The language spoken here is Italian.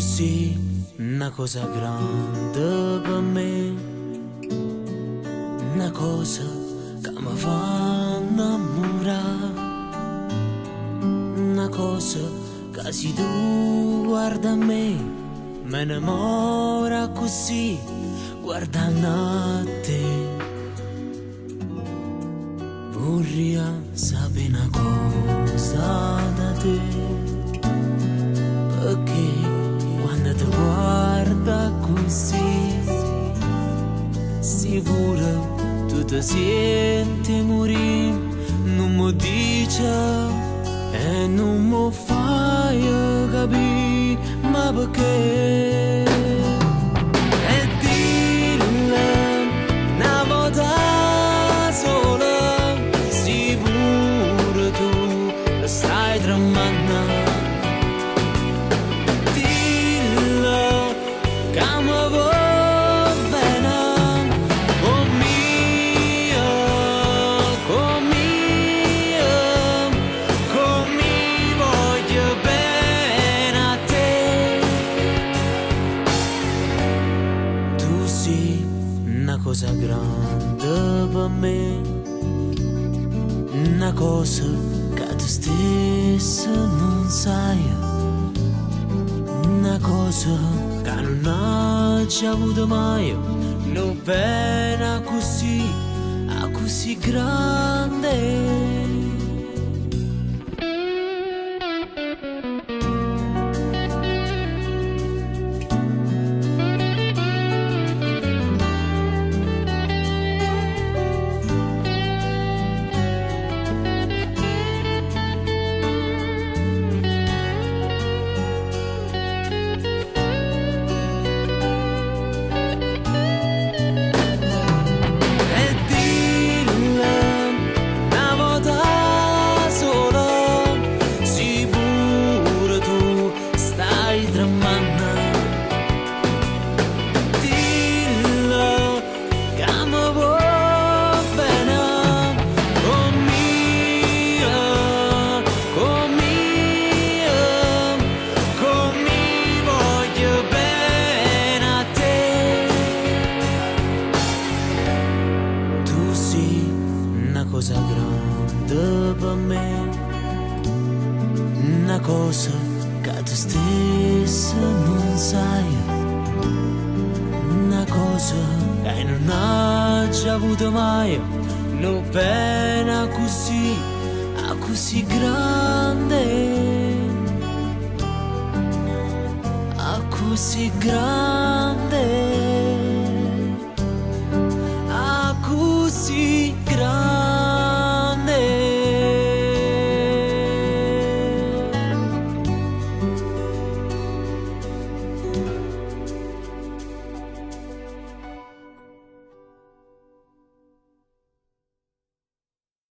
sei una cosa grande per me, una cosa che mi fa innamorare, una cosa che se tu guarda me innamora così guardando a te. Vorrei sapere una cosa da te, perché quando ti guarda così sicuro tu ti senti morire. Non mi dice e non mi fai capire ma perché. E dille una volta sola, sicuro tu stai tramando. Dille che mi va bene con mia, con mia, con mi voglio bene a te. Tu sei una cosa grande per me, una cosa che tu stessa non sai, una cosa che non ho già avuto mai. Non pena così, a così grande. Cosa grande per me, una cosa che tu stessa non sai, una cosa che non ho già avuto mai. Non pena così, a così grande, a così grande.